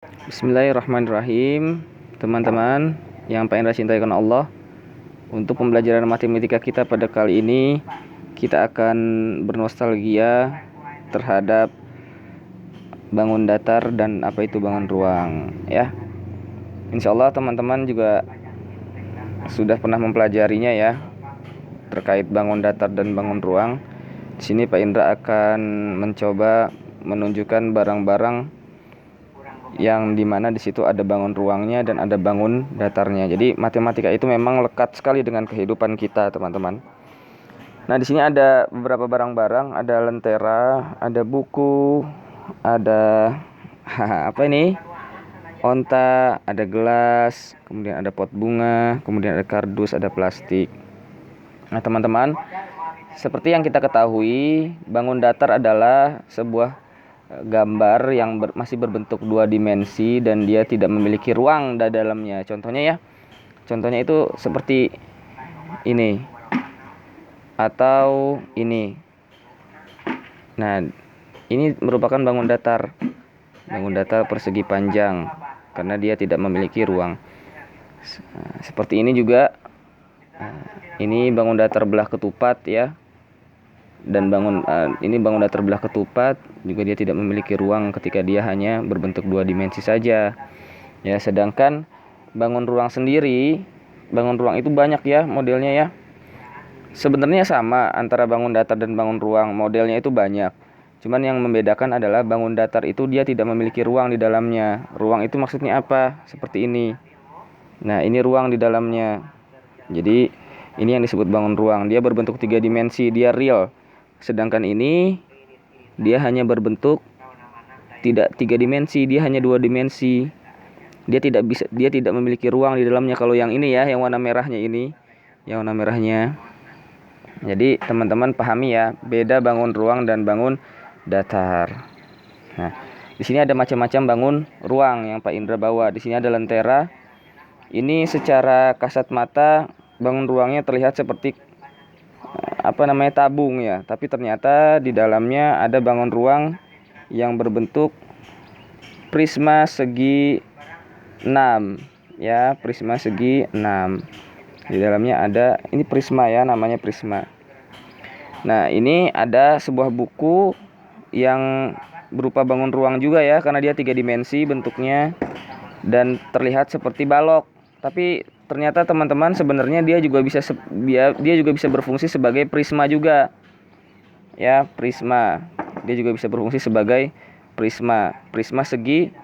Bismillahirrahmanirrahim. Teman-teman yang Pak Indra cintai karena Allah, untuk pembelajaran matematika kita pada kali ini, kita akan bernostalgia terhadap bangun datar dan apa itu bangun ruang, ya. Insya Allah teman-teman juga sudah pernah mempelajarinya ya, terkait bangun datar dan bangun ruang. Di sini Pak Indra akan mencoba menunjukkan barang-barang yang dimana di situ ada bangun ruangnya dan ada bangun datarnya. Jadi matematika itu memang lekat sekali dengan kehidupan kita, teman-teman. Nah, di sini ada beberapa barang-barang, ada lentera, ada buku, ada apa ini? Onta, ada gelas, kemudian ada pot bunga, kemudian ada kardus, ada plastik. Nah, teman-teman, seperti yang kita ketahui, bangun datar adalah sebuah gambar yang masih berbentuk dua dimensi dan dia tidak memiliki ruang di dalamnya. Contohnya itu seperti ini atau ini. Nah, ini merupakan bangun datar persegi panjang karena dia tidak memiliki ruang. Seperti ini juga. Ini bangun datar belah ketupat ya. Dan ini bangun datar belah ketupat juga dia tidak memiliki ruang ketika dia hanya berbentuk dua dimensi saja ya. Sedangkan bangun ruang itu banyak ya modelnya ya. Sebenarnya sama antara bangun datar dan bangun ruang, modelnya itu banyak, cuman yang membedakan adalah bangun datar itu dia tidak memiliki ruang di dalamnya. Ruang itu maksudnya apa? Seperti ini. Nah, ini ruang di dalamnya. Jadi ini yang disebut bangun ruang, dia berbentuk tiga dimensi, dia real. Sedangkan ini dia hanya berbentuk tidak tiga dimensi, dia hanya dua dimensi. Dia tidak memiliki ruang di dalamnya. Kalau yang ini ya, yang warna merahnya ini, yang warna merahnya. Jadi teman-teman pahami ya, beda bangun ruang dan bangun datar. Nah, di sini ada macam-macam bangun ruang yang Pak Indra bawa. Di sini ada lentera. Ini secara kasat mata bangun ruangnya terlihat seperti tabung ya, tapi ternyata di dalamnya ada bangun ruang yang berbentuk prisma segi 6 ya, prisma segi 6. Di dalamnya ada ini prisma ya, namanya prisma. Nah, ini ada sebuah buku yang berupa bangun ruang juga ya, karena dia tiga dimensi bentuknya dan terlihat seperti balok. Tapi ternyata teman-teman sebenarnya dia juga bisa berfungsi sebagai prisma juga. Ya, prisma. Dia juga bisa berfungsi sebagai prisma. Prisma segi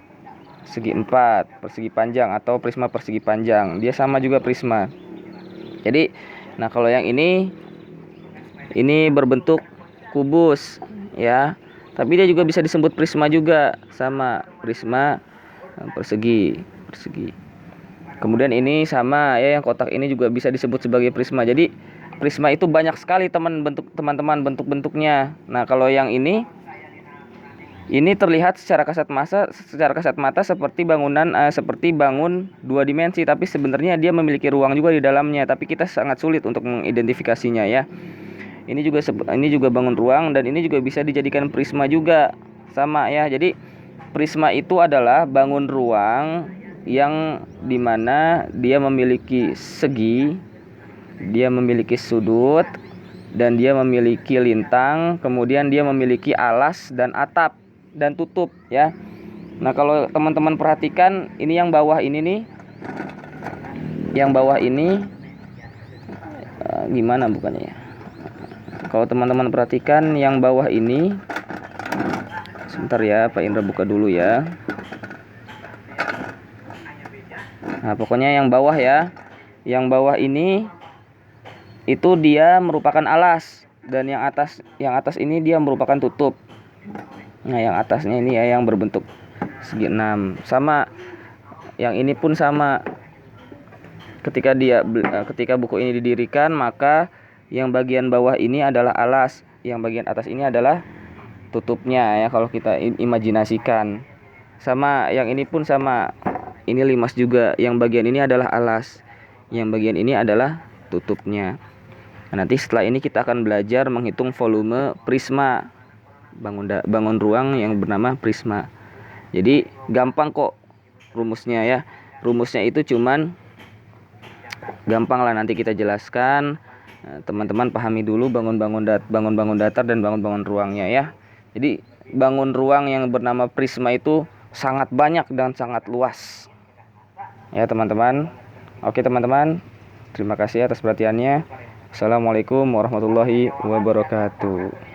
4, persegi panjang atau prisma persegi panjang. Dia sama juga prisma. Jadi, nah kalau yang ini berbentuk kubus ya. Tapi dia juga bisa disebut prisma juga, sama prisma persegi. Kemudian ini sama ya, yang kotak ini juga bisa disebut sebagai prisma. Jadi prisma itu banyak sekali teman-teman bentuk-bentuknya. Nah, kalau yang ini terlihat secara kasat mata seperti bangun dua dimensi, tapi sebenarnya dia memiliki ruang juga di dalamnya, tapi kita sangat sulit untuk mengidentifikasinya ya. Ini juga bangun ruang dan ini juga bisa dijadikan prisma juga. Sama ya. Jadi prisma itu adalah bangun ruang yang dimana dia memiliki segi, dia memiliki sudut, dan dia memiliki lintang, kemudian dia memiliki alas dan atap dan tutup ya. Nah, kalau teman-teman perhatikan ini yang bawah ini nih, gimana bukannya ya? Kalau teman-teman perhatikan yang bawah ini, sebentar ya, Pak Indra buka dulu ya. Nah, pokoknya yang bawah ya. Yang bawah ini itu dia merupakan alas, dan yang atas ini dia merupakan tutup. Nah, yang atasnya ini ya yang berbentuk segi 6. Sama yang ini pun sama. Ketika buku ini didirikan, maka yang bagian bawah ini adalah alas, yang bagian atas ini adalah tutupnya ya, kalau kita imajinasikan. Sama yang ini pun sama. Ini limas juga, yang bagian ini adalah alas, yang bagian ini adalah tutupnya. Nah, nanti setelah ini kita akan belajar menghitung volume prisma, bangun ruang yang bernama prisma. Jadi gampang kok rumusnya ya. Rumusnya itu cuman gampang lah, nanti kita jelaskan. Nah, teman-teman pahami dulu bangun-bangun datar dan bangun-bangun ruangnya ya. Jadi bangun ruang yang bernama prisma itu sangat banyak dan sangat luas. Ya teman-teman. Oke teman-teman, terima kasih atas perhatiannya. Assalamualaikum warahmatullahi wabarakatuh.